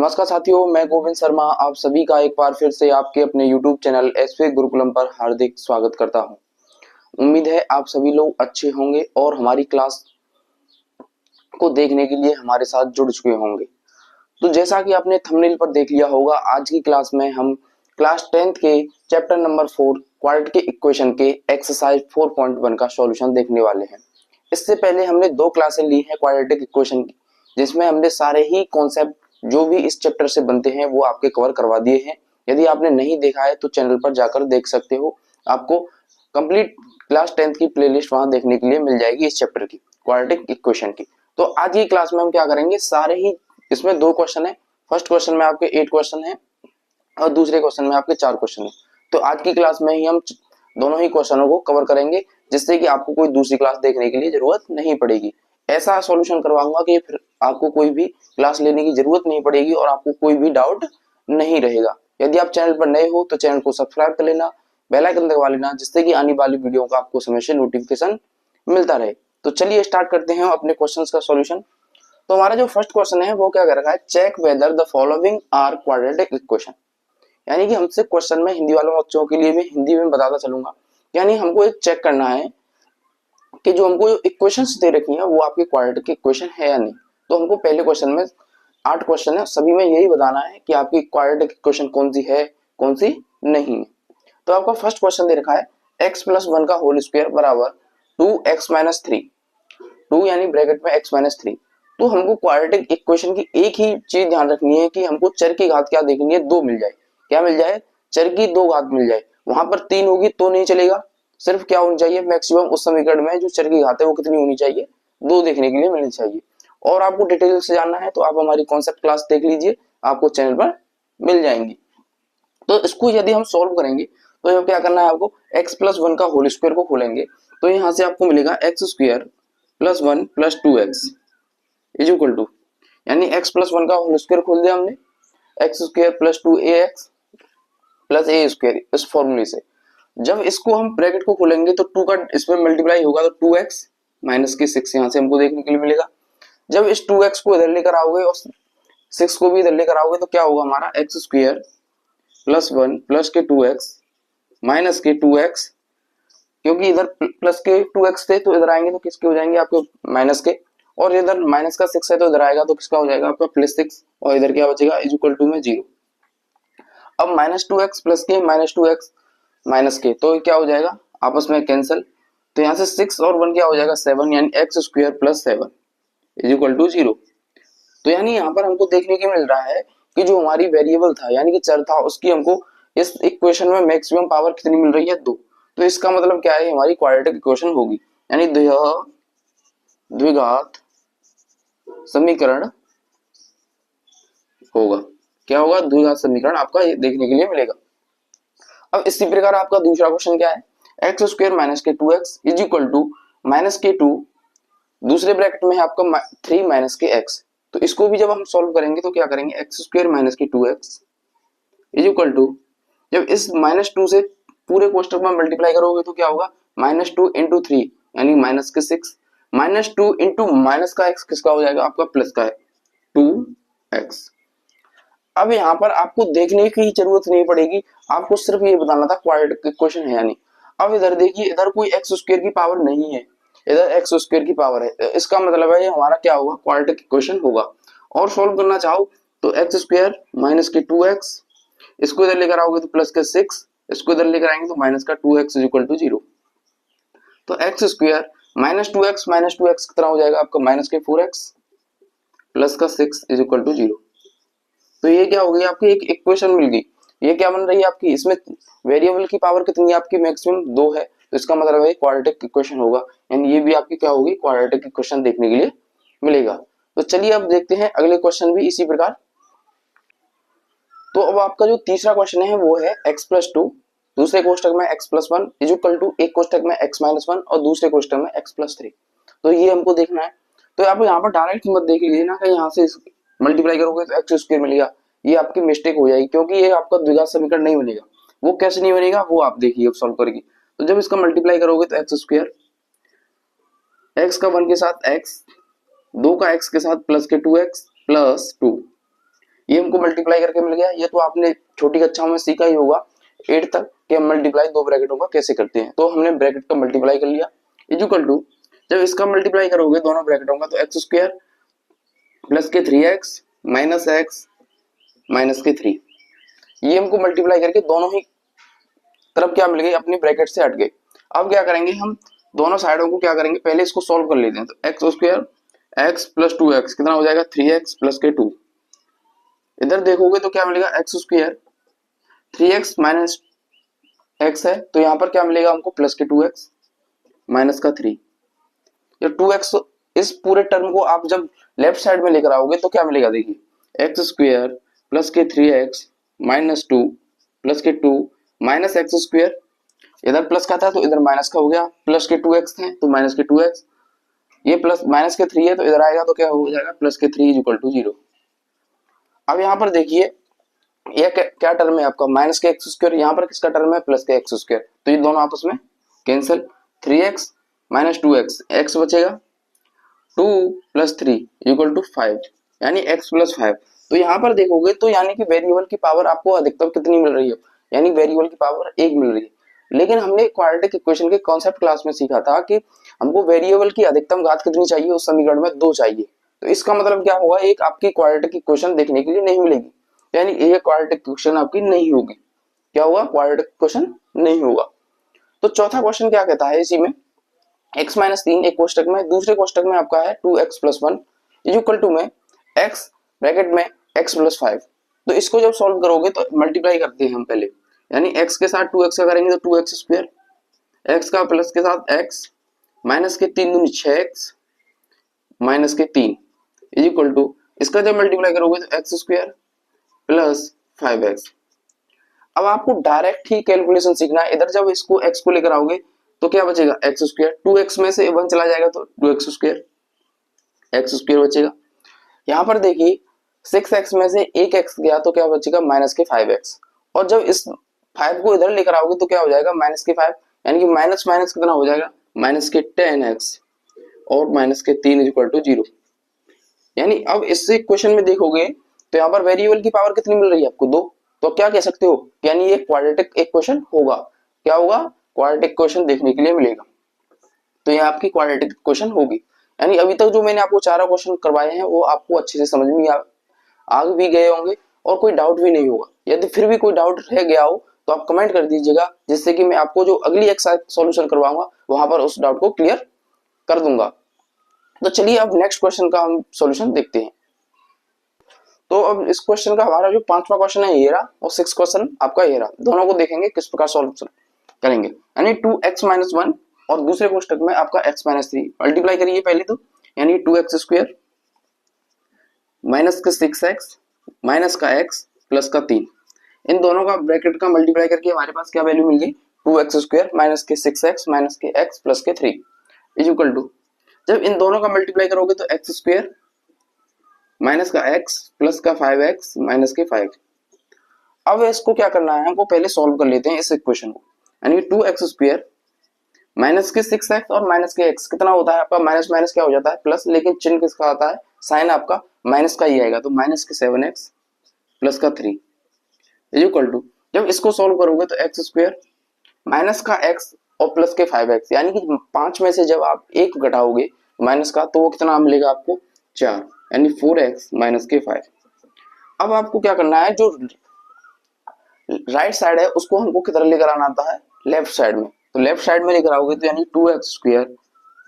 नमस्कार साथियों, मैं गोविंद शर्मा आप सभी का एक बार फिर से आपके अपने YouTube चैनल एसपी गुरुकुलम पर हार्दिक स्वागत करता हूं। उम्मीद है आप सभी लोग अच्छे होंगे और हमारी क्लास को देखने के लिए हमारे साथ जुड़ चुके होंगे। तो जैसा कि आपने थंबनेल पर देख लिया होगा, आज की क्लास में हम क्लास 10th के चैप्टर नंबर 4 क्वाड्रेटिक इक्वेशन के एक्सरसाइज 4.1 का सॉल्यूशन देखने वाले हैं। इससे पहले हमने दो क्लासें ली हैं क्वाड्रेटिक इक्वेशन की, जिसमें हमने सारे ही कॉन्सेप्ट जो भी इस चैप्टर से बनते हैं वो आपके कवर करवा दिए हैं। यदि आपने नहीं देखा है तो चैनल पर जाकर देख सकते हो। आपको कंप्लीट क्लास 10th की प्लेलिस्ट वहां देखने के लिए मिल जाएगी इस चैप्टर की, क्वाड्रेटिक इक्वेशन की। तो आज की क्लास में हम क्या करेंगे, सारे ही इसमें दो क्वेश्चन है। फर्स्ट क्वेश्चन में आपके 8 क्वेश्चन है और दूसरे क्वेश्चन में आपके 4 क्वेश्चन है। तो आज की क्लास में ही हम दोनों ही क्वेश्चनों को कवर करेंगे, जिससे कि आपको कोई दूसरी क्लास देखने के लिए जरूरत नहीं पड़ेगी। ऐसा सॉल्यूशन करवाऊंगा कि फिर आपको कोई भी क्लास लेने की जरूरत नहीं पड़ेगी और आपको कोई भी डाउट नहीं रहेगा। यदि आप चैनल पर नए हो तो चैनल को सब्सक्राइब कर लेना, बेल आइकन दबा लेना, जिससे कि आने वाली वीडियो का आपको समय से नोटिफिकेशन मिलता रहे। तो चलिए स्टार्ट करते हैं अपने क्वेश्चंस का सॉल्यूशन। तो हमारा जो फर्स्ट क्वेश्चन है वो क्या कर रखा है, check whether the following are quadratic equation. यानी कि हमसे क्वेश्चन में हिंदी वालों बच्चों के लिए भी हिंदी में बताता चलूंगा। यानी हमको एक चेक करना है कि जो हमको इक्वेशंस दे रखी हैं वो आपकी क्वाड्रेटिक इक्वेशन है या नहीं। तो हमको पहले क्वेश्चन में 8 क्वेश्चन है, सभी में यही बताना है कि आपकी क्वाड्रेटिक इक्वेशन कौन सी है कौन सी नहीं है। तो आपका फर्स्ट क्वेश्चन दे रखा है x प्लस 1 का होल स्क्वायर बराबर 2x माइनस 3, 2 यानी ब्रैकेट में x माइनस 3। तो हमको क्वाड्रेटिक इक्वेशन की एक ही चीज ध्यान रखनी है कि हमको चर की घात क्या देखनी है, 2 मिल जाए। क्या मिल जाए, चर की 2 घात मिल जाए। वहां पर 3 होगी तो नहीं चलेगा, सिर्फ क्या होनी चाहिए, मैक्सिमम उस समीकरण में जो चर की घात है वो कितनी होनी चाहिए, 2 देखने के लिए मिलनी चाहिए। और आपको डिटेल से जानना है तो आप हमारी कॉन्सेप्ट क्लास देख लीजिए, आपको चैनल पर मिल जाएंगी। तो इसको यदि हम सॉल्व करेंगे तो यहाँ क्या करना है, आपको x प्लस 1 का होल स्क्वायर को खोलेंगे तो यहाँ से आपको मिलेगा x square plus 1 plus 2x is equal to, यानी x प्लस 1 का होल स्क्वायर खोल दिया हमने, x square plus 2ax plus a square. इस फॉर्मूले से जब इसको हम ब्रैकेट को खोलेंगे तो 2 का इसमें मल्टीप्लाई होगा तो 2x माइनस के 6 यहाँ से हमको देखने के लिए मिलेगा। जब इस 2x को इधर लेकर आओगे और 6 को भी इधर लेकर आओगे तो क्या होगा, हमारा एक्स स्क्वायर प्लस 1 प्लस के 2x माइनस के 2x, क्योंकि इधर प्लस के 2x थे तो इधर आएंगे तो किसके हो जाएंगे, आपके माइनस के। और इधर माइनस का 6 है तो इधर आएगा तो किसका हो जाएगा, आपका प्लस 6। और इधर क्या बचेगा, इज इक्वल टू में 0। अब माइनस 2x प्लस के माइनस 2x माइनस के, तो क्या हो जाएगा, आपस में कैंसिल। तो यहाँ से 6 और 1 क्या हो जाएगा, 7, यानी x square plus 7 is equal to 0। तो यानी यहाँ पर हमको देखने के मिल रहा है कि जो हमारी वेरिएबल था यानी कि चर था, उसकी हमको इस इक्वेशन में मैक्सिमम पावर कितनी मिल रही है, 2। तो इसका मतलब क्या है, हमारी क्वाड्रेटिक इक्वेशन होगी, यानी द्विघात समीकरण होगा। क्या होगा, द्विघात समीकरण आपका ये देखने के लिए मिलेगा। अब इसी प्रकार आपका दूसरा क्वेश्चन क्या है, एक्स स्क्वायर माइनस के 2x is equal to minus के 2, दूसरे ब्रैकेट में है आपका 3 माइनस के x। तो इसको भी जब हम सॉल्व करेंगे तो क्या करेंगे, एक्स स्क्वायर माइनस के 2x इज इक्वल टू, जब इस -2 से पूरे कोष्टक में मल्टीप्लाई करोगे तो क्या होगा, -2 इंटू 3 यानी माइनस के 6, -2 इंटू माइनस का x किसका हो जाएगा, आपका प्लस का है 2x। अब यहाँ पर आपको देखने की जरूरत नहीं पड़ेगी, आपको सिर्फ ये बताना था क्वाड्रेटिक इक्वेशन है यानी। अब इधर देखिए, इधर कोई एक्स स्क्वायर की पावर नहीं है, इधर एक्स स्क्वायर की पावर है। इसका मतलब है ये हमारा क्या होगा, क्वाड्रेटिक इक्वेशन होगा। और सॉल्व करना चाहो तो एक्स स्क्वायर माइनस के 2x, इसको इधर लेकर आओगे तो प्लस के 6, इसको इधर लेकर आएंगे तो माइनस का 2x इज इक्वल टू 0। तो एक्स स्क्वायर माइनस 2x कितना हो जाएगा आपका, माइनस के 4x प्लस का 6 इज इक्वल टू 0। तो ये क्या हो गई, आपकी एक इक्वेशन मिल गई। ये क्या बन रही है आपकी, इसमें वेरिएबल की पावर कितनी है आपकी, मैक्सिमम 2 है। तो इसका मतलब है क्वाड्रेटिक इक्वेशन होगा, यानी ये भी आपकी क्या होगी, क्वाड्रेटिक इक्वेशन देखने के लिए मिलेगा। तो चलिए अब देखते हैं अगले क्वेश्चन भी इसी प्रकार। तो अब आपका जो तीसरा क्वेश्चन है वो है x प्लस 2, दूसरे कोष्टक में x plus 1 is equal to एक कोष्टक में x माइनस 1 और दूसरे कोष्टक में x प्लस 3। तो ये हमको देखना है। तो आप यहाँ पर डायरेक्ट मत देख लीजिए ना कि यहाँ से मल्टीप्लाई करोगे तो एक्स स्क्वायर मिलेगा, ये आपकी मिस्टेक हो जाएगी, क्योंकि ये आपका द्विघात समीकरण नहीं बनेगा। वो कैसे नहीं बनेगा वो आप देखिए अब सॉल्व करेंगे। तो जब इसका मल्टीप्लाई करोगे तो एक्स स्क्वायर, एक्स का 1 के साथ x, 2 का x के साथ प्लस के 2x प्लस 2, ये हमको मल्टीप्लाई करके मिल गया। ये तो आपने छोटी कक्षाओं में सीखा ही होगा 8 तक कि हम मल्टीप्लाई दो ब्रैकेटों का कैसे करते हैं। तो हमने ब्रैकेट का मल्टीप्लाई कर लिया इक्वल टू, जब इसका मल्टीप्लाई करोगे दोनों ब्रैकेटों का तो एक्स स्क्वायर प्लस के 3x माइनस एक्स माइनस के 3, ये हमको मल्टीप्लाई करके दोनों ही तरफ क्या मिल गई, अपनी ब्रैकेट से हट गए। अब क्या करेंगे हम, दोनों साइडों को क्या करेंगे, पहले इसको सॉल्व कर लेते हैं। तो x square x plus 2x कितना हो जाएगा 3x प्लस के 2। इधर देखोगे तो क्या मिलेगा, x square 3x minus x है तो यहाँ पर क्या मिलेगा हमको प्लस के 2x माइनस का 3। ये 2x, इस पूरे टर्म को आप जब लेफ्ट साइड में लेकर आओगे तो क्या मिलेगा, देखिए एक्स स्क्वायर प्लस के 3x माइनस 2 प्लस के 2 माइनस एक्स स्क्वायर, इधर प्लस का था तो इधर माइनस का हो गया, प्लस के 2x थे तो माइनस के 2x, ये प्लस माइनस के 3 है तो इधर आएगा तो क्या हो जाएगा प्लस के 3 इक्वल टू 0। अब यहाँ पर देखिए ये क्या टर्म है आपका, माइनस के एक्स स्क्वायर, यहाँ पर किसका टर्म है प्लस के एक्स स्क्वायर, तो ये दोनों आपस में cancel, 3x minus 2x, x बचेगा 2 प्लस 3 इक्वल टू 5, यानी x प्लस 5। तो यहाँ पर देखोगे तो यानी कि वेरिएबल की पावर आपको अधिकतम कितनी मिल रही है, यानी वेरिएबल की पावर 1 मिल रही है। लेकिन हमने क्वाड्रेटिक इक्वेशन के कॉन्सेप्ट क्लास में सीखा था कि हमको वेरिएबल की अधिकतम घात कितनी चाहिए, उस समीकरण में 2 चाहिए। तो इसका मतलब क्या होगा, एक आपकी क्वाड्रेटिक इक्वेशन देखने के लिए नहीं मिलेगी, यानी ये क्वाड्रेटिक इक्वेशन आपकी नहीं होगी। क्या होगा, क्वाड्रेटिक इक्वेशन नहीं होगा। तो चौथा क्वेश्चन क्या कहता है इसी में, x माइनस 3 एक कोष्टक में, दूसरे कोष्टक में आपका है 2x प्लस 1 इक्वल टू में x ब्रैकेट में x प्लस 5। तो इसको जब सॉल्व करोगे तो मल्टीप्लाई करते हैं हम पहले, यानी x के साथ 2x का करेंगे तो 2x स्क्वायर, x का प्लस के साथ x माइनस के 3 दूनी 6x माइनस के 3 इक्वल टू, इसका जब मल्टीप्लाई करोगे तो x स्क्वायर प्लस 5x। अब आपको डायरेक्ट ही कैलकुलेशन सीखना है। इधर जब इसको x को लेकर आओगे तो क्या बचेगा एक्स स्क्वायर, 2x में से 1 चला जाएगा तो 2x स्क्वायर, एक्स स्क्वायर बचेगा। यहाँ पर देखिए 6x में से 1x गया तो क्या बचेगा माइनस के 5x, और जब इस 5 को इधर लेकर आओगे तो क्या हो जाएगा माइनस के 5, यानी कि माइनस माइनस कितना हो जाएगा माइनस के 10x और माइनस के 3 इक्वल टू 0। यानी अब इस इक्वेशन में देखोगे तो यहाँ पर वेरिएबल की पावर कितनी मिल रही है आपको 2, तो क्या कह सकते हो, यानी ये क्वाड्रेटिक इक्वेशन होगा। क्या होगा, क्वाड्रेटिक इक्वेशन देखने के लिए मिलेगा, तो ये आपकी क्वाड्रेटिक इक्वेशन होगी। यानी अभी तक जो मैंने आपको चारों क्वेश्चन करवाए हैं वो आपको अच्छे से समझ में आ भी गए होंगे और कोई डाउट भी नहीं होगा। यदि फिर भी कोई डाउट रह गया हो तो आप कमेंट कर दीजिएगा, जिससे कि मैं आपको जो अगली एक्सरसाइज सॉल्यूशन करवाऊंगा वहां पर उस डाउट को क्लियर कर दूंगा। तो चलिए अब नेक्स्ट क्वेश्चन का हम सॉल्यूशन देखते हैं। तो अब इस क्वेश्चन का हमारा जो 5वां क्वेश्चन है ये रहा और 6 क्वेश्चन आपका ये रहा, दोनों को देखेंगे किस प्रकार सॉल्यूशन करेंगे। यानी 2x माइनस 1 और दूसरे कोष्टक में आपका x माइनस 3 मल्टीप्लाई करिए पहले तो, यानी 2x स्क्वायर माइनस का 6x माइनस का x प्लस का 3, इन दोनों का ब्रैकेट का मल्टीप्लाई करके हमारे पास क्या वैल्यू मिल गई 2x स्क्वायर माइनस के 6x माइनस के x प्लस के 3 इज इक्वल टू, जब इन दोनों का मल्टीप्लाई करोगे तो x स्क्वायर माइनस का x प्लस का 5x माइनस के 5। अब इसको क्या करना है, हमको पहले सॉल्व कर लेते हैं इस इक्वेशन को। यानी 2x स्क्वायर माइनस के 6x और माइनस के x कितना होता है आपका, माइनस माइनस क्या हो जाता है प्लस, लेकिन चिन्ह किसका आता है, साइन आपका माइनस का ही आएगा, तो माइनस के 7x प्लस का 3 इज इक्वल टू, जब इसको सॉल्व करोगे तो x स्क्वायर माइनस का x और प्लस के 5x, यानी कि 5 में से जब आप 1 घटाओगे माइनस का तो वो कितना मिलेगा आपको 4, यानी 4x माइनस के 5। अब आपको क्या करना है, जो राइट साइड है उसको हमको किधर लेकर आना आता है, लेफ्ट साइड में। तो लेफ्ट साइड में लेकर आओगे तो यानी 2x स्क्वायर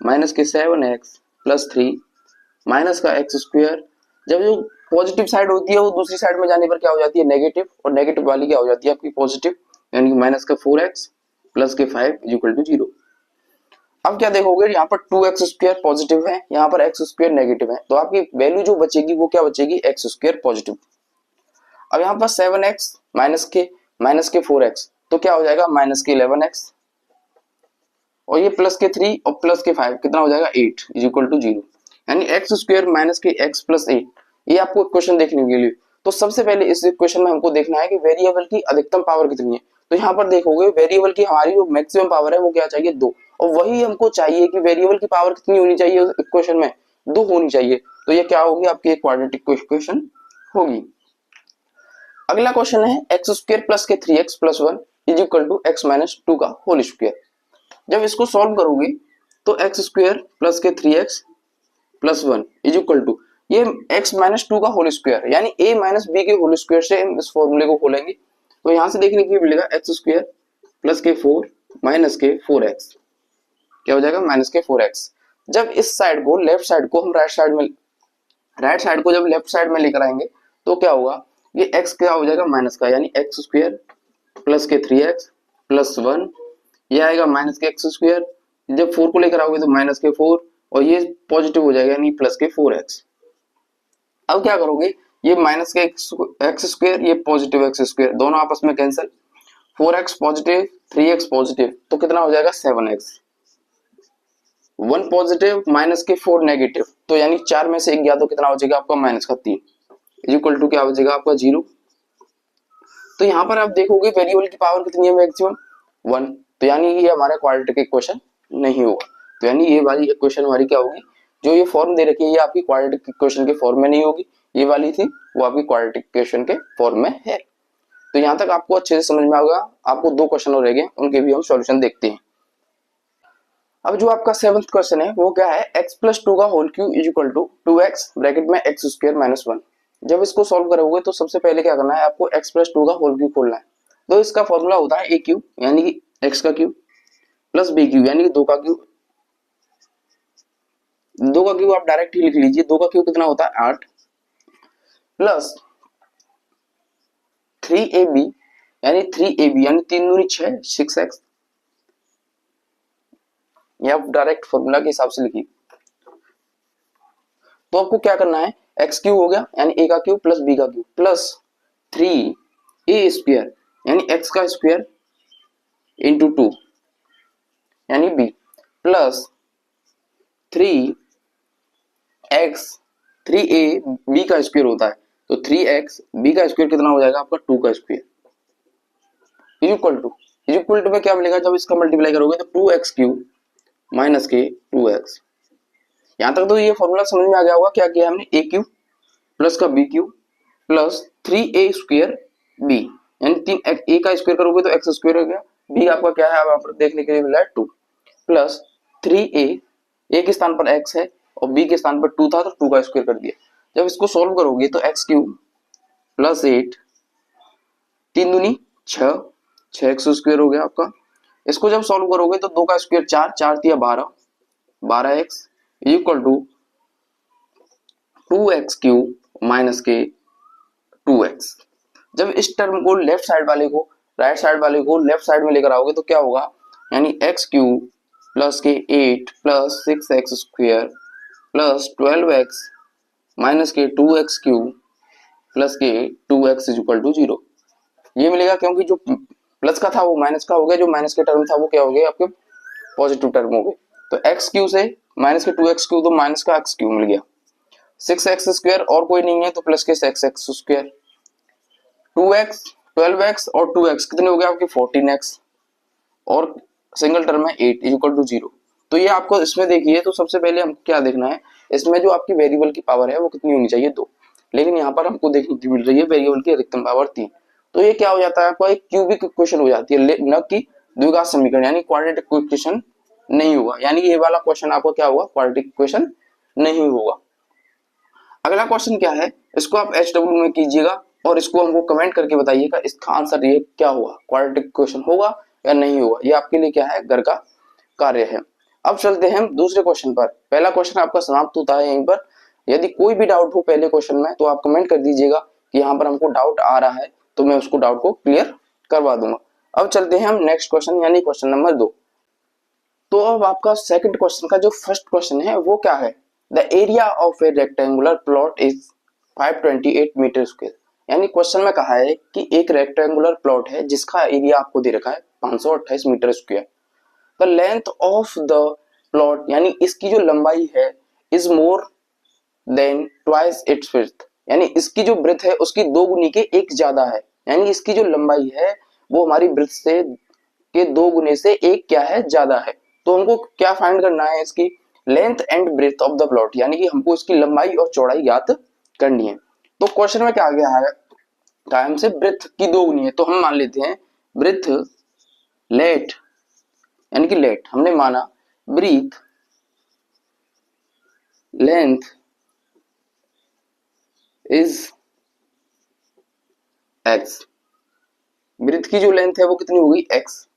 माइनस के 7x प्लस 3 माइनस का x स्क्वायर, जब जो पॉजिटिव साइड होती है वो दूसरी साइड में जाने पर क्या हो जाती है नेगेटिव, और नेगेटिव वाली क्या हो जाती है आपकी पॉजिटिव, यानी कि माइनस का 4x प्लस के 5 इक्वल टू 0। अब क्या देखोगे, यहाँ पर 2x स्क्वायर पॉजिटिव है, यहाँ पर x स्क्वायर नेगेटिव है, तो आपकी वैल्यू जो बचेगी वो क्या बचेगी x स्क्वायर पॉजिटिव। अब यहाँ पर 7x माइनस के 4x तो क्या हो जाएगा माइनस के 11x, और ये प्लस के 3 और प्लस के 5 कितना हो जाएगा 8 इज इक्वल टू 0, यानी x स्क्वायर माइनस के x प्लस 8। ये आपको इक्वेशन देखने के लिए, तो सबसे पहले इस इक्वेशन में हमको देखना है कि वेरिएबल की अधिकतम पावर कितनी है। तो यहाँ पर देखोगे वेरिएबल की हमारी जो मैक्सिमम पावर है वो क्या चाहिए 2, और वही हमको चाहिए कि वेरिएबल की पावर कितनी होनी चाहिए इक्वेशन में 2 होनी चाहिए। तो ये क्या होगी आपकी एक क्वाड्रेटिक इक्वेशन होगी। अगला क्वेश्चन है एक्स स्क्वायर प्लस के 3x plus 1 is equal to x minus 2 का होल स्क्वायर। जब इसको सॉल्व करोगे तो एक्स स्क्वायर प्लस के 3x plus 1 is equal to ये x माइनस 2 का होल स्क्वायर यानी a माइनस बी के होल स्क्वायर से हम इस फॉर्मूले को खोलेंगे। तो यहां से देखने के लिए मिलेगा एक्स स्क्वायर प्लस के 4 माइनस के 4x, क्या हो जाएगा माइनस के 4x। जब इस साइड को लेफ्ट साइड को हम राइट साइड को जब लेफ्ट साइड में लेकर आएंगे तो क्या होगा, ये x क्या हो जाएगा माइनस का, यानी एक्स स्क्वायर प्लस के 3x प्लस 1, ये आएगा माइनस के एक्स स्क्वायर, जब 4 को लेकर आओगे तो माइनस के 4 और ये पॉजिटिव हो जाएगा यानी प्लस के 4x। अब क्या करोगे, ये माइनस के एक्स स्क्वायर ये पॉजिटिव एक्स स्क्वायर दोनों आपस में cancel, 4x positive 3x positive तो कितना हो जाएगा 7x, 1 पॉजिटिव माइनस के 4 नेगेटिव तो यानी 4 में से 1 गया तो कितना हो जाएगा आपका माइनस का 3 इक्वल टू क्या हो जाएगा आपका 0। तो यहाँ पर आप देखोगे वेरिएबल की पावर कितनी है मैक्सिमम 1, तो यानी ये हमारा क्वाड्रेटिक इक्वेशन नहीं होगा। तो यानी ये वाली इक्वेशन हमारी क्या होगी, जो ये फॉर्म दे रखी है ये आपकी क्वाड्रेटिक इक्वेशन के फॉर्म में नहीं होगी, ये वाली थी वो आपकी क्वाड्रेटिक इक्वेशन के फॉर्म में है। तो यहाँ तक आपको अच्छे से समझ में आएगा। आपको 2 क्वेश्चन और रह गए, उनके भी हम सॉल्यूशन देखते हैं। अब जो आपका 7th क्वेश्चन है वो क्या है, x प्लस 2 का whole cube is equal to 2x bracket में एक्स स्क्वायर माइनस 1। जब इसको सॉल्व करोगे तो सबसे पहले क्या करना है, आपको x प्लस 2 का होल क्यूब खोलना है। तो इसका फॉर्मूला होता है a क्यूब यानी कि x का क्यूब प्लस b क्यूब यानी कि 2 का क्यूब। 2 का क्यूब आप डायरेक्ट ही लिख लीजिए, 2 का क्यूब कितना होता है 8 प्लस 3ab यानी 3ab यानी 3 दूनी 6 6x, ये आप डायरेक्ट फॉर्मूला के हिसाब से लिखिए। तो आपको क्या करना है, एक्स क्यूब हो गया यानी a का क्यूब प्लस b का क्यूब प्लस 3a स्क्वायर यानी x का स्क्वायर इंटू 2 यानी b plus 3x 3a b का स्क्वायर होता है तो 3x b का स्क्वायर कितना हो जाएगा आपका 2 का स्क्वायर इज इक्वल टू में क्या मिलेगा, जब इसका मल्टीप्लाई करोगे तो 2x क्यूब माइनस के 2x। यहां तक तो ये फॉर्मूला समझ में आ गया होगा। क्या किया हमने, a क्यूब प्लस का b cube plus 3a square b यानी 3 a का स्क्वायर करोगे तो x स्क्वायर हो गया, b आपका क्या है अब आप देखने के लिए मिला है 2 प्लस 3a a के स्थान पर x है और b के स्थान पर 2 था तो 2 का स्क्वायर कर दिया। जब इसको सोल्व करोगे तो x क्यूब प्लस 8 3 दूनी 6x स्क्वायर हो गया आपका। इसको जब सॉल्व करोगे तो 2 का स्क्वायर 4 4 दिया 12 12x equal to 2x cube minus के 2x। जब इस टर्म को लेफ्ट साइड वाले को राइट साइड वाले को लेफ्ट साइड में लेकर आओगे तो क्या होगा, यानी x क्यूब प्लस के 8 plus 6x square plus 12x minus के 2x क्यूब प्लस के 2x इज इक्वल टू 0 ये मिलेगा, क्योंकि जो प्लस का था वो माइनस का हो गया, जो माइनस के टर्म था वो क्या हो गया आपके पॉजिटिव टर्म हो गए। तो x क्यू से माइनस के 2x क्यू तो माइनस का x क्यू मिल गया, 6x स्क्वायर और कोई नहीं है तो प्लस के 6x स्क्वायर 2x 12x और 2x कितने हो गए आपके 14x और सिंगल टर्म है 8 इज इक्वल टू 0। तो ये आपको इसमें देखिए, तो सबसे पहले हमको क्या देखना है, इसमें जो आपकी वेरिएबल की पावर है वो कितनी होनी चाहिए 2, लेकिन यहाँ पर हमको देखने को मिल रही है वेरिएबल की अधिकतम पावर 3। तो ये क्या हो जाता है आपका एक क्यूबिक इक्वेशन हो जाती है, न कि द्विघात समीकरण यानी क्वाड्रेटिक इक्वेशन नहीं होगा। यानी ये वाला क्वेश्चन आपको क्या होगा, क्वाड्रेटिक इक्वेशन नहीं होगा। अगला क्वेश्चन क्या है, इसको आप HW में कीजिएगा और इसको हमको कमेंट करके बताइएगा इसका आंसर ये क्या होगा, क्वाड्रेटिक इक्वेशन होगा या नहीं होगा। ये आपके लिए क्या है, घर का कार्य है। अब चलते हैं हम दूसरे क्वेश्चन पर। पहला क्वेश्चन आपका समाप्त होता है यहीं पर। यदि कोई भी डाउट हो पहले क्वेश्चन में तो आप कमेंट कर दीजिएगा कि यहाँ पर हमको डाउट आ रहा है, तो मैं उसको डाउट को क्लियर करवा दूंगा। अब चलते हैं हम नेक्स्ट क्वेश्चन यानी क्वेश्चन नंबर 2। तो अब आपका सेकंड क्वेश्चन का जो फर्स्ट क्वेश्चन है वो क्या है, the area of a rectangular plot is 528 metre square. यानी क्वेश्चन में कहा है कि एक रेक्टेंगुलर प्लॉट है जिसका एरिया आपको दे रखा है 528 metre square. The length of the plot यानी इसकी जो लंबाई है is more than twice its width, यानी इसकी जो ब्रेथ है उसकी 2 गुनी के 1 ज्यादा है। यानी इसकी जो लंबाई है वो हमारी ब्रेथ से के 2 गुने से 1 क्या है, ज्यादा है। तो हमको क्या फाइंड करना है, इसकी length and breadth of the plot, यानी कि हमको इसकी लंबाई और चौड़ाई ज्ञात करनी है। तो क्वेश्चन में क्या आ गया है, कहा है हमसे ब्रेथ की दोगुनी है, तो हम मान लेते हैं ब्रेथ लेट, यानी कि लेट हमने माना breadth length is x, breadth की जो लेंथ है वो कितनी होगी एक्स,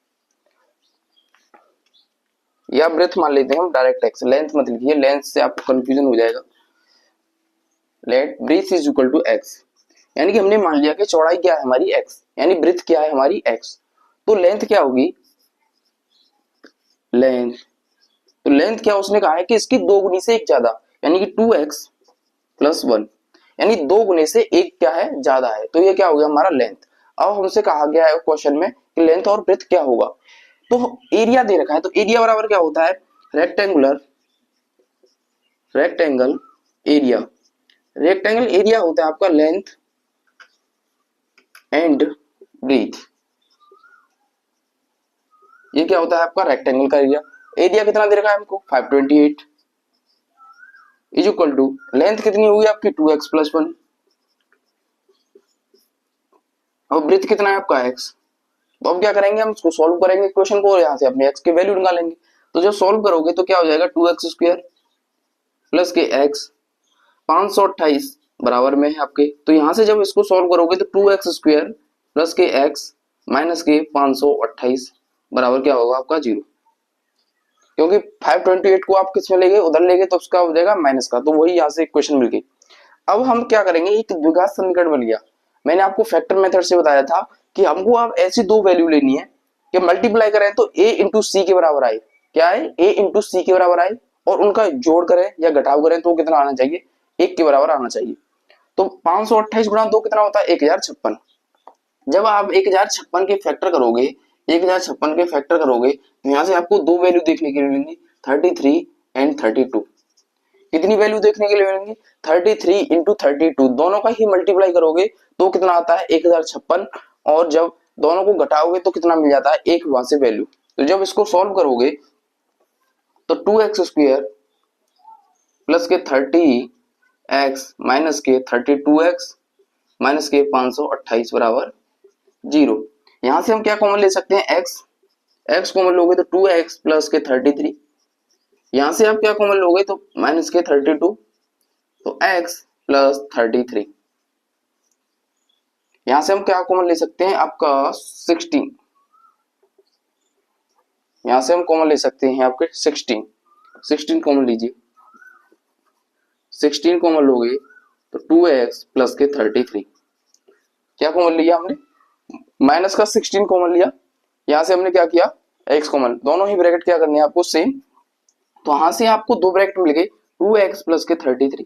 या ब्रेथ मान लेते हैं हम डायरेक्ट एक्स, लेंथ मत लिखिए, लेंथ से आपको कंफ्यूजन हो जाएगा। Let breadth is equal to x, यानी कि हमने मान लिया कि चौड़ाई क्या है हमारी एक्स, यानी ब्रीथ क्या है हमारी एक्स, तो लेंथ क्या होगी लेंथ, तो लेंथ क्या उसने कहा है कि इसकी दो गुनी से एक ज्यादा, यानी कि 2x प्लस 1, यानी दो गुने से एक क्या है ज्यादा है, तो ये क्या हो गया हमारा लेंथ। अब हमसे कहा गया है क्वेश्चन में कि लेंथ और ब्रेथ क्या होगा, तो एरिया दे रखा है, तो एरिया बराबर क्या होता है rectangular rectangle area, rectangle area होता है आपका लेंथ एंड ब्रीथ, ये क्या होता है आपका रेक्टेंगल का एरिया, एरिया कितना दे रखा है हमको 528 इज इक्वल टू लेंथ कितनी होगी आपकी 2x प्लस 1, और ब्रेथ कितना है आपका x, तो अब क्या करेंगे हम इसको सॉल्व करेंगे क्वेश्चन को, यहाँ से अपने x के वैल्यू निकालेंगे, तो जब सॉल्व करोगे तो क्या हो जाएगा 2x स्क्वायर प्लस के x 528 बराबर में है आपके, तो यहाँ से जब इसको सॉल्व करोगे तो 2x स्क्वायर प्लस के x माइनस के 528 बराबर क्या होगा आपका 0, क्योंकि 528 को आप किस में लेंगे उधर लेंगे तो उसका हो जाएगा माइनस का, तो वही यहाँ से इक्वेशन मिल गई। अब हम क्या करेंगे, एक द्विघात समीकरण बन गया, मैंने आपको फैक्टर मेथड से बताया था कि हमको अब ऐसी दो वैल्यू लेनी है कि मल्टीप्लाई करें तो a इंटू सी के बराबर आए, क्या है a इंटू सी के बराबर आए, और उनका जोड़ करें या घटाव करें तो कितना आना चाहिए 1 के बराबर आना चाहिए, तो 528 गुणा 2 कितना होता है 1056, जब आप 1056 के फैक्टर करोगे 1056 के फैक्टर करोगे तो यहाँ से आपको दो वैल्यू देखने के लिए मिलेंगी 33 एंड 32, कितनी वैल्यू देखने के लिए मिलेंगी 33 इंटू 32, दोनों का ही मल्टीप्लाई करोगे तो कितना आता है 1056, और जब दोनों को घटाओगे तो कितना मिल जाता है एक वहां से वैल्यू, तो जब इसको सॉल्व करोगे तो 2x स्क्वायर प्लस के 30x माइनस के 32x माइनस के 528 बराबर 0, यहां से हम क्या कॉमन ले सकते हैं x कॉमन लोगे तो 2x प्लस के 33, यहां से आप क्या कॉमन लोगे तो माइनस के 32, तो x प्लस 33, यहां से हम क्या कॉमन ले सकते हैं आपका 16, यहां से हम कॉमन ले सकते हैं आपके 16 कॉमन लीजिए, 16 कॉमन लोगे तो 2x प्लस के 33, क्या कॉमन लिया हमने माइनस का 16 कॉमन लिया, यहां से हमने क्या किया x कॉमन, दोनों ही ब्रैकेट क्या करनी है आपको सेम, तो यहां से आपको दो ब्रैकेट मिल गए 2x प्लस के 33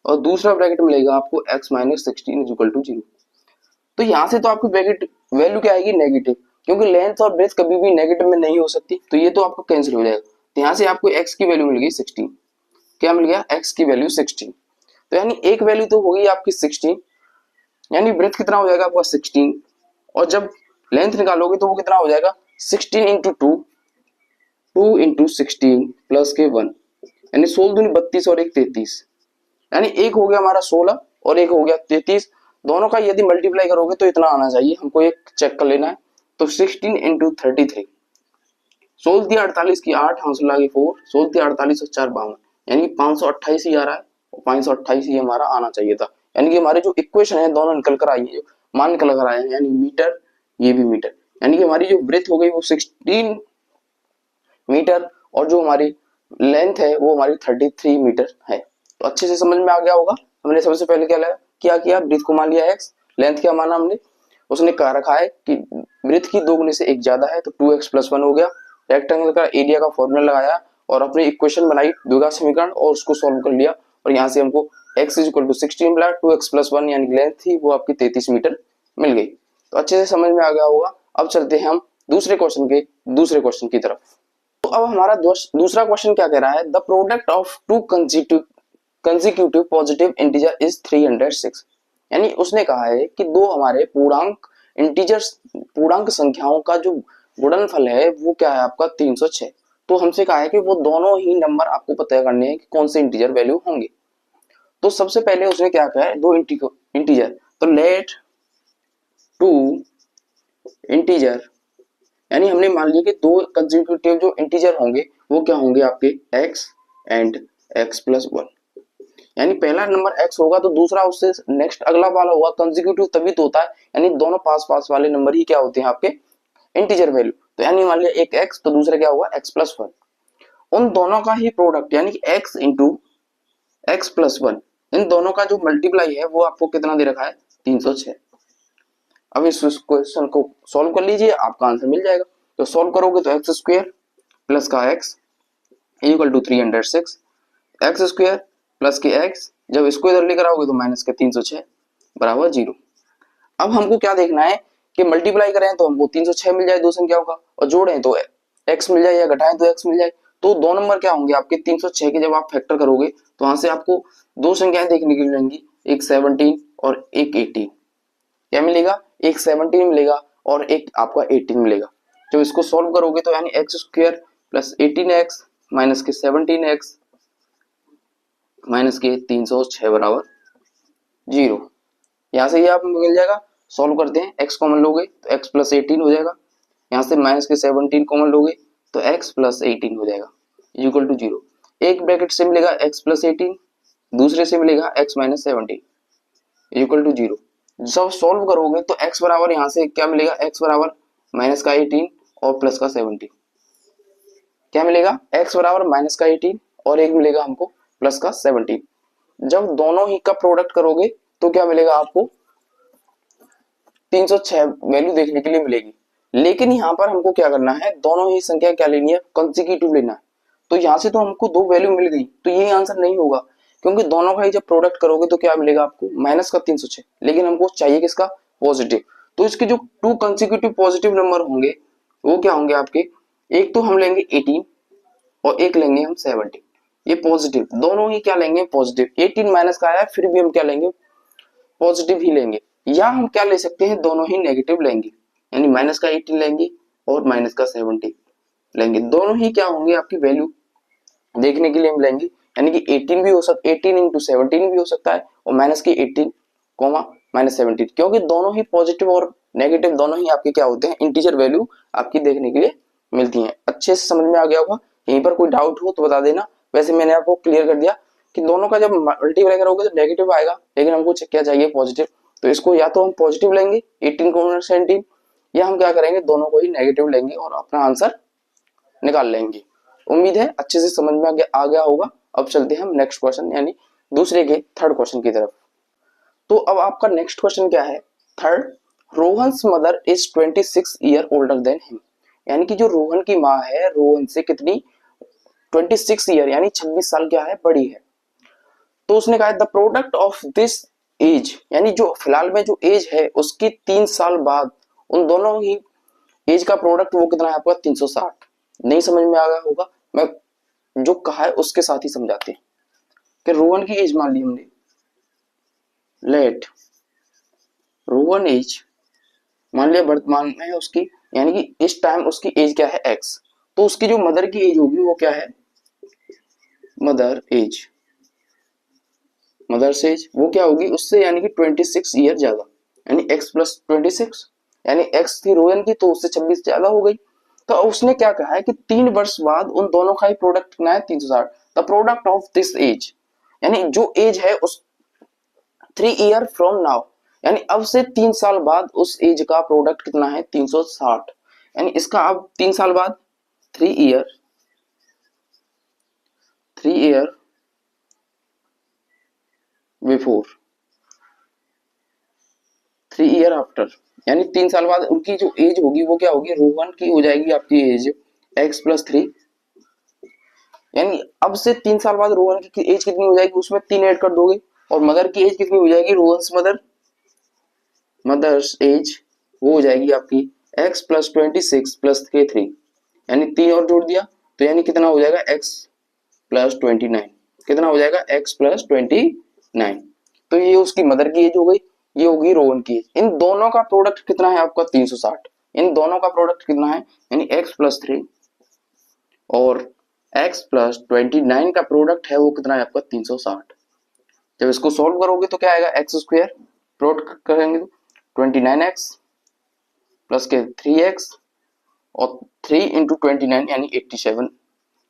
और दूसरा ब्रैकेट मिलेगा आपको x minus 16 is equal to 0, तो यहां से तो आपकी ब्रैकेट वैल्यू क्या आएगी नेगेटिव, क्योंकि लेंथ और ब्रेथ कभी भी नेगेटिव में नहीं हो सकती, तो ये तो आपको कैंसिल हो जाएगा, तो यहां से आपको x की वैल्यू मिल गई 16, क्या मिल गया x की वैल्यू 16, तो यानी एक वैल्यू तो होगी आपकी 16, यानी ब्रेथ कितना हो जाएगा आपका 16, और जब लेंथ निकालोगे तो वो कितना हो जाएगा 16 इंटू 2 इंटू 16 प्लस के 1, यानी 16 दूनी 32 और एक 33, यानी एक हो गया हमारा 16 और एक हो गया 33, दोनों का यदि मल्टीप्लाई करोगे तो इतना आना चाहिए, हमको एक चेक कर लेना है, तो 16 इंटू 33, 16 थी 48 की 8 हासिल आ गई 4, 16 थी 48 और 4 52, यानी 528 ही आ रहा है, और 528 ही हमारा आना चाहिए था, यानी कि हमारी जो इक्वेशन है दोनों निकल कर आई है, मान निकल कर आए हैं, यानी मीटर ये भी मीटर, यानी कि हमारी जो ब्रेथ हो गई वो 16 मीटर और जो हमारी लेंथ है वो हमारी 33 मीटर है, तो अच्छे से समझ में आ गया होगा। हमने सबसे पहले क्या किया ब्रीथ को मान लिया x, लेंथ क्या माना हमने, उसने कहा रखा है कि ब्रीथ की दो गुने से एक ज्यादा है तो 2x प्लस 1 हो गया, रेक्टेंगल का एरिया का फॉर्मूला लगाया और अपनी इक्वेशन बनाई द्विघात समीकरण और उसको सॉल्व कर लिया, और यहाँ से हमको x इज इक्वल टू 16 मिला, 2x प्लस 1 यानी लेंथ थी वो आपकी 33 मीटर मिल गई, तो अच्छे से समझ में आ गया होगा। अब चलते हैं हम दूसरे क्वेश्चन की तरफ। तो अब हमारा दूसरा क्वेश्चन क्या कह रहा है, the product of to consecutive positive integer is 306, यानी उसने कहा है कि दो हमारे पूर्णांक संख्याओं का जो गुणनफल है वो क्या है आपका 306, तो हमसे कहा है कि वो दोनों ही नंबर आपको पता करने हैं कि कौन से इंटीजर वैल्यू होंगे, तो सबसे पहले उसने क्या कहा है दो इंटीजर, तो लेट टू इंटीजर, यानी हमने मान लिया कि दो कंसेक्यूटिव जो इंटीजर होंगे वो क्या होंगे आपके x एंड x प्लस 1, यानी पहला नंबर x होगा तो दूसरा उससे नेक्स्ट अगला वाला होगा कंसेक्यूटिव, तभी तो होता है, यानी दोनों पास पास वाले नंबर ही क्या होते हैं आपके इंटीजर वैल्यू। तो यानी मान लिया एक x तो दूसरा क्या हुआ x प्लस 1, उन दोनों का ही प्रोडक्ट यानी कि x इंटू एक्स प्लस 1, इन दोनों का जो मल्टीप्लाई है वो आपको कितना दे रखा है 306। अब इस क्वेश्चन को सॉल्व कर लीजिए, आपका आंसर मिल जाएगा। तो सॉल्व करोगे तो एक्स स्क्वायर प्लस का x equal to 306, x square plus के एक्स जब इसको इधर लेकर आओगे तो माइनस के 306 बराबर 0। अब हमको क्या देखना है कि मल्टीप्लाई करें तो हमको 306 मिल जाए दो संख्याओं का, और जोड़ें तो x मिल जाए या घटाएं तो x मिल जाए। तो दो नंबर क्या होंगे आपके 306 के, जब आप फैक्टर करोगे तो वहां से आपको दो संख्याएं देखने के लिए मिलेंगी, एक 17 और एक 18। क्या मिलेगा, एक 17 मिलेगा और एक आपका 18 मिलेगा। जब इसको सॉल्व करोगे तो यानी x square plus 18x minus के 17x माइनस के 306 बराबर 0। यहाँ से ये आप मिल जाएगा। सॉल्व करते हैं, x कॉमन लोगे तो x प्लस 18 हो जाएगा, यहाँ से माइनस के 17 कॉमन लोगे तो x प्लस 18 हो जाएगा इक्वल टू 0। एक ब्रैकेट से मिलेगा x प्लस 18, दूसरे से मिलेगा x माइनस 17 इक्वल टू 0। जब सॉल्व करोगे तो x बराबर यहाँ से क्या मिलेगा, x बराबर माइनस का 18 और प्लस का 17। क्या मिलेगा, x बराबर माइनस का 18 और एक मिलेगा हमको प्लस का 17। जब दोनों ही का प्रोडक्ट करोगे तो क्या मिलेगा आपको 306 वैल्यू देखने के लिए मिलेगी। लेकिन यहाँ पर हमको क्या करना है, दोनों ही संख्या क्या लेनी है, कंसेक्यूटिव लेना है। तो यहाँ से तो हमको दो वैल्यू मिल गई, तो ये आंसर नहीं होगा, क्योंकि दोनों का ही जब प्रोडक्ट करोगे तो क्या मिलेगा आपको माइनस का 306, लेकिन हमको चाहिए किसका, पॉजिटिव। तो इसके जो टू कंसेक्यूटिव पॉजिटिव नंबर होंगे वो क्या होंगे आपके, एक तो हम लेंगे 18 और एक लेंगे हम 17। ये पॉजिटिव, दोनों ही क्या लेंगे पॉजिटिव। 18 माइनस का आया फिर भी हम क्या लेंगे, पॉजिटिव ही लेंगे। या हम क्या ले सकते हैं, दोनों ही नेगेटिव लेंगे, यानी माइनस का 18 लेंगे और माइनस का 17 लेंगे। दोनों ही क्या होंगे आपकी वैल्यू देखने के लिए हम लेंगे, यानी कि 18 भी हो सकता, 18 इंटू 17 भी हो सकता है और माइनस की 18 कॉमा माइनस 17, क्योंकि दोनों ही पॉजिटिव और नेगेटिव दोनों ही आपके क्या होते हैं इंटीजर वैल्यू आपकी देखने के लिए मिलती हैं। अच्छे से समझ में आ गया होगा। यहीं पर कोई डाउट हो तो बता देना। वैसे मैंने आपको क्लियर कर दिया कि दोनों का जब मल्टीप्लाई करोगे तो नेगेटिव आएगा, लेकिन हमको क्या चाहिए पॉजिटिव। तो इसको या तो हम पॉजिटिव लेंगे 18 को 17, या हम क्या करेंगे दोनों को ही नेगेटिव लेंगे और अपना आंसर निकाल लेंगे। उम्मीद है अच्छे से समझ में आ गया होगा। अब चलते हैं हम नेक्स्ट क्वेश्चन यानी दूसरे के थर्ड क्वेश्चन की तरफ। तो अब आपका नेक्स्ट क्वेश्चन क्या है, third, Rohan's mother is 26 year older than him, यानी कि जो रोहन की माँ है रोहन से कितनी 26 ईयर यानी 26 साल क्या है बड़ी है। तो उसने कहा the product of this age, यानी जो फिलहाल में जो एज है उसकी 3 साल बाद उन दोनों ही एज का प्रोडक्ट वो कितना है आपका 360। नहीं समझ में आ गया होगा, मैं जो कहा है उसके साथ ही समझाते हैं कि रोहन की एज मान ली हमने, लेट रोहन एज मान लिया वर्तमान में है उसकी, यानी कि इस टाइम उसकी एज क्या है x। तो उसकी जो मदर की एज होगी वो क्या है, मदर एज, मदर्स एज वो क्या होगी उससे यानी कि 26 ईयर ज्यादा, यानी x प्लस 26, यानी x थी रोहन की तो उससे 26 ज्यादा हो गई। तो उसने क्या कहा है कि 3 वर्ष बाद उन दोनों का ही प्रोडक्ट कितना है 360। The product of this age, यानी जो एज है उस 3 ईयर फ्रॉम नाउ, यानी अब से 3 साल बाद उस एज का प्रोडक्ट कितना है 360। यानी इसका अब 3 साल बाद 3 year, 3 year before, 3 year after, यानी 3 साल बाद उनकी जो एज होगी वो क्या होगी, रोहन की हो जाएगी आपकी एज x प्लस 3, यानी अब से 3 साल बाद रोहन की एज कितनी हो जाएगी उसमें 3 ऐड कर दोगे, और मदर की एज कितनी हो जाएगी, रोहन्स मदर, मदर्स एज वो हो जाएगी आपकी x प्लस 26 प्लस के 3, यानी 3 और जोड़ दिया तो यानी कितना हो जाएगा x प्लस 29, कितना हो जाएगा x प्लस 29। तो ये उसकी मदर की एज हो गई, ये होगी रोहन की एज। इन दोनों का प्रोडक्ट कितना है आपका 360, इन दोनों का प्रोडक्ट कितना है यानी x प्लस 3 और x प्लस 29 का प्रोडक्ट है वो कितना है आपका 360। जब इसको सॉल्व करोगे तो क्या आएगा, एक्स स्क्वायर प्रोडक्ट करेंगे तो 29x प्लस के 3x और 3 इंटू 29 यानी 87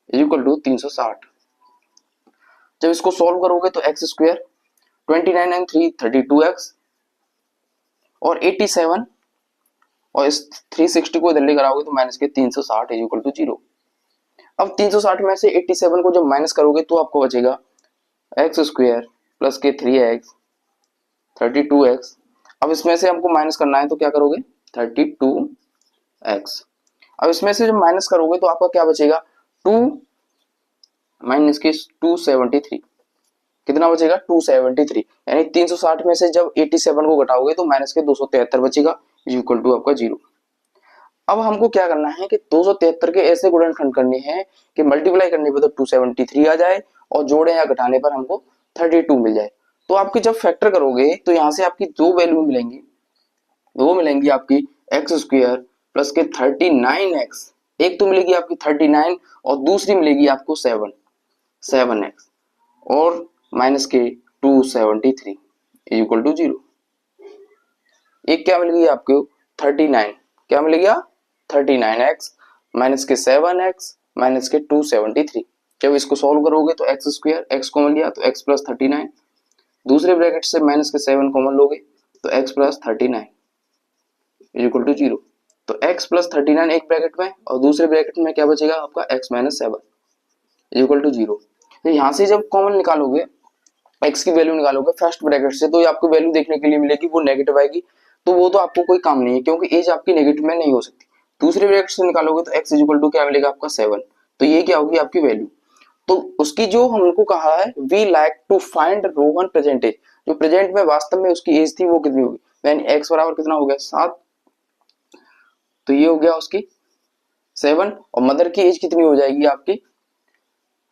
इज इक्वल टू 360। जब इसको सॉल्व करोगे तो एक्स स्क्वायर 29 एंड 3 32x और 87 और इस 360 को इधर लेकर आओगे तो माइनस के 360 इज इक्वल टू 0। अब 360 में से 87 को जब माइनस करोगे तो आपको बचेगा एक्स स्क्वायर प्लस के 3x 32x। अब इसमें से हमको माइनस करना है तो क्या करोगे 32x। अब इसमें से जब माइनस करोगे तो आपका क्या बचेगा 2 माइनस के 273 कितना बचेगा 273 यानी 360 में से जब 87 को घटाओगे तो माइनस के 273 बचेगा इक्वल टू आपका 0। अब हमको क्या करना है कि 273 के ऐसे गुणनखंड करने हैं कि मल्टीप्लाई करने पर तो 273 आ जाए और जोड़े या घटाने पर हमको 32 मिल जाए। तो आपकी जब फैक्टर करोगे तो यहाँ से आपकी दो वैल्यू मिलेंगी, वो मिलेंगी आपकी एक्स स्क्वायर प्लस के 39x, एक तो मिलेगी आपकी 39 और दूसरी मिलेगी आपको 7x और माइनस के 273 इक्वल टू 0। एक क्या मिल गई आपको 39, क्या मिल गया 39x माइनस के 7x माइनस के 273। जब इसको सॉल्व करोगे तो एक्स स्क्वायर एक्स कॉमन लिया तो x प्लस 39, दूसरे ब्रैकेट से माइनस के 7 कॉमन लोगे तो x प्लस 39 इक्वल टू 0। तो x प्लस 39 एक ब्रैकेट में और दूसरे ब्रैकेट में क्या बचेगा आपका x माइनस 7 इक्वल टू 0। तो यहाँ से जब कॉमन निकालोगे x की वैल्यू निकालोगे फर्स्ट ब्रैकेट से तो आपको वैल्यू देखने के लिए मिलेगी वो नेगेटिव आएगी, तो वो तो आपको कोई काम नहीं है क्योंकि एज आपकी नेगेटिव में नहीं हो सकती। दूसरे ब्रैकेट से निकालोगे तो x इक्वल टू क्या मिलेगा आपका 7, तो ये क्या होगी आपकी वैल्यू। तो उसकी जो हमको कहा है we like to find Rohan percentage, जो प्रेजेंट में वास्तव में उसकी एज थी वो कितनी होगी, यानी x बराबर कितना हो गया 7, तो ये हो गया उसकी 7 और मदर की एज कितनी हो जाएगी आपकी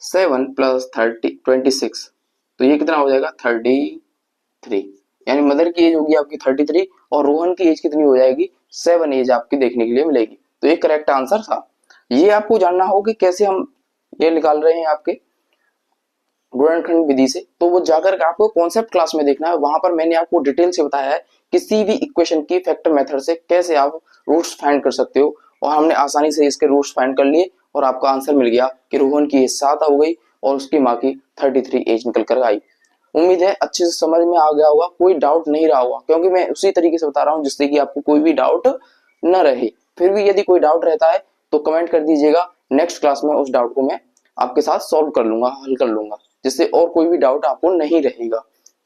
7 प्लस 26, तो ये कितना हो जाएगा 33, यानी मदर की एज होगी आपकी 33 और रोहन की एज कितनी हो जाएगी 7 एज आपकी देखने के लिए मिलेगी। तो ये करेक्ट आंसर था। ये आपको जानना होगा कि कैसे हम ये निकाल रहे हैं आपके गुणनखंड विधि से, तो वो जाकर आपको कॉन्सेप्ट क्लास में देखना है, वहां पर मैंने आपको डिटेल से बताया है किसी भी इक्वेशन की फैक्टर मेथड से कैसे आप रूट्स फाइंड कर सकते हो, और हमने आसानी से इसके रूट्स फाइंड कर लिए और आपका आंसर मिल गया कि रोहन की एज 7 हो गई और उसकी माँ की 33 एज निकल कर आई। उम्मीद है अच्छे से समझ में आ गया होगा, कोई डाउट नहीं रहा होगा क्योंकि मैं उसी तरीके से बता रहा हूँ जिससे कि आपको कोई भी डाउट न रहे। फिर भी यदि कोई डाउट रहता है तो कमेंट कर दीजिएगा, नेक्स्ट क्लास में उस डाउट को मैं आपके साथ सॉल्व कर लूंगा, हल कर लूंगा, जिससे और कोई भी डाउट आपको नहीं रहेगा।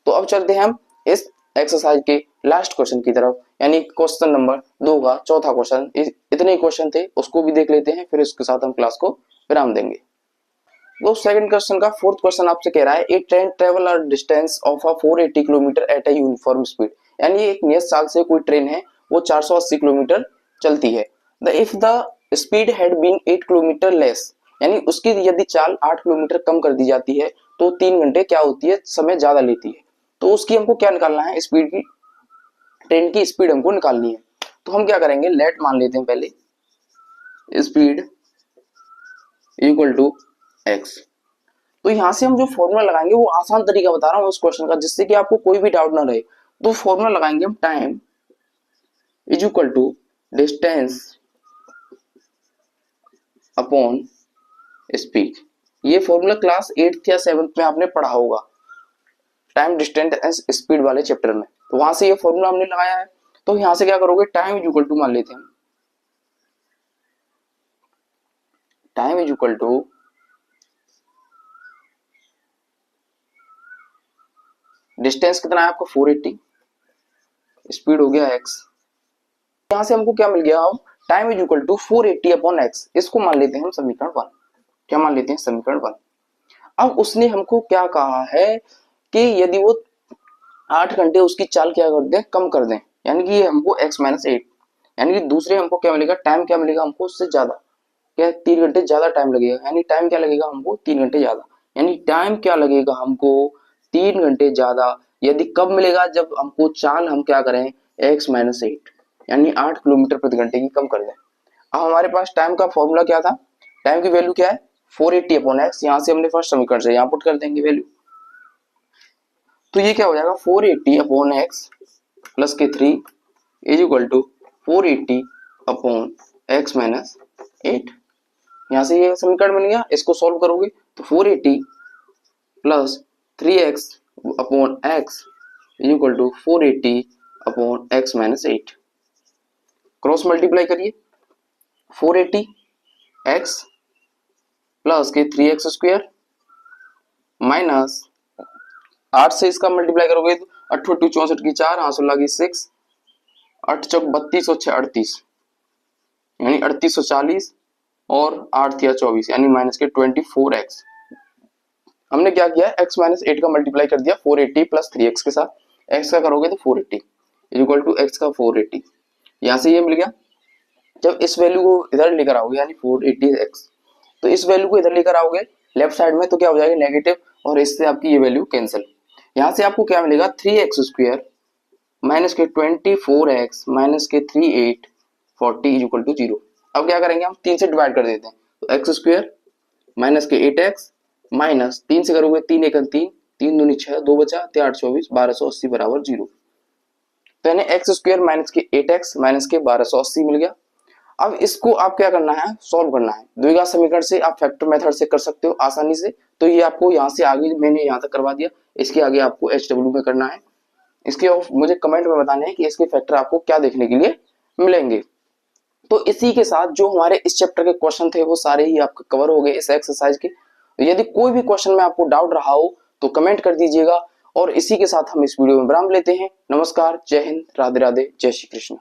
तो अब चलते हैं हम इस एक्सरसाइज के लास्ट क्वेश्चन की तरफ, यानी क्वेश्चन नंबर 2 का चौथा क्वेश्चन। इतने क्वेश्चन थे उसको भी देख लेते हैं, फिर इसके साथ हम क्लास को विराम देंगे। तो सेकंड क्वेश्चन का फोर्थ क्वेश्चन आपसे कह रहा है a train travel a distance of a 480 kilometre at a uniform speed, यानी एक नियत चाल से कोई ट्रेन है वो 480 किलोमीटर चलती है। The if the speed had been 8 kilometre less, यानी उसकी यदि चाल 8 किलोमीटर कम कर दी जाती है तो 3 घंटे क्या होती है समय ज्यादा लेती है। तो उसकी हमको क्या निकालना है, स्पीड की, ट्रेन की स्पीड हमको निकालनी है। तो हम क्या करेंगे, लेट मान लेते हैं पहले स्पीड इक्वल टू एक्स। तो यहां से हम जो फॉर्मूला लगाएंगे वो आसान तरीका बता रहा हूं उस क्वेश्चन का, जिससे कि आपको कोई भी डाउट ना रहे। तो फॉर्मूला लगाएंगे हम time is equal to distance upon speed. ये फॉर्मूला क्लास 8th या 7th में आपने पढ़ा होगा, टाइम डिस्टेंस एंड स्पीड वाले चैप्टर में, तो वहां से ये फॉर्मूला हमने लगाया है। तो यहां से क्या करोगे, टाइम इज इक्वल टू मान लेते हैं, time is equal to distance कितना है आपका 480, स्पीड हो गया x। यहां से हमको क्या मिल गया, हम time is equal to 480 upon x, इसको मान लेते हैं हम समीकरण 1। क्या मान लेते हैं, समीकरण 1। अब उसने हमको क्या कहा है कि यदि वो 8 घंटे उसकी चाल क्या कर दें, कम कर दें, यानी कि ये हमको x माइनस 8, यानी कि दूसरे हमको क्या मिलेगा, टाइम क्या मिलेगा हमको उससे ज्यादा, क्या 3 घंटे ज्यादा टाइम लगेगा, यानी टाइम क्या लगेगा हमको 3 घंटे ज्यादा, यानी टाइम क्या लगेगा हमको 3 घंटे ज्यादा। यदि कब मिलेगा, जब हमको चाल हम क्या करें x माइनस 8, यानी 8 किलोमीटर प्रति घंटे की कम कर दें। अब हमारे पास टाइम का फॉर्मूला क्या था, टाइम की वैल्यू क्या है 480 अपॉन एक्स, यहां से हमने फर्स्ट समीकरण से यहां पुट कर देंगे वैल्यू। तो ये क्या हो जाएगा 480 अपॉन एक्स प्लस के 3 is equal to 480 upon x minus 8। यहाँ से ये समीकरण बन गया, इसको सॉल्व करोगे तो 480 plus 3x upon x equal to 480 upon x minus 8। Cross multiply करिए, 480 x प्लस के 3x स्क्वायर माइनस 8 से इसका मल्टीप्लाई करोगे तो 8 2 64 की 4, 8 16 की 6, 8 चौक 32 और 6 38 यानी 3840 और 8 थिया 24 यानी माइनस के 24x। हमने क्या किया, x माइनस 8 का मल्टीप्लाई कर दिया 480 प्लस 3x के साथ, x का करोगे तो 480 इक्वल टू x का 480। यहाँ से ये मिल गया। जब इस वैल्यू को इधर लेकर आओगे यानी 480x, तो इस वैल्यू को इधर लेकर आओगे लेफ्ट साइड में तो क्या हो जाएगा नेगेटिव, और इससे आपकी ये वैल्यू कैंसिल। यहाँ से आपको क्या मिलेगा 3x स्क्वायर माइनस के 24x माइनस के 3840 इक्वल टू 0। अब क्या करेंगे, हम 3 से डिवाइड कर देते हैं, तो एक्स स्क्वायर माइनस के 8x माइनस 3 से करोगे 3 1 3, 3 दूनी 6, 2 बचा 8 24 1280 बराबर 0। तो यानी एक्स स्क्वायर माइनस के 8x माइनस के 1280 मिल गया। अब इसको आप क्या करना है, सॉल्व करना है। द्विघात समीकरण से आप फैक्टर मेथड से कर सकते हो आसानी से। तो ये आपको यहाँ से आगे मैंने यहाँ तक करवा दिया, इसके आगे आपको HW में करना है। इसके मुझे कमेंट में बताना है कि इसके फैक्टर आपको क्या देखने के लिए मिलेंगे। तो इसी के साथ जो हमारे इस चैप्टर के क्वेश्चन थे वो सारे ही आपके कवर हो गए इस एक्सरसाइज के। यदि कोई भी क्वेश्चन में आपको डाउट रहा हो तो कमेंट कर दीजिएगा। और इसी के साथ हम इस वीडियो में विराम लेते हैं। नमस्कार, जय हिंद, राधे राधे, जय श्री कृष्ण।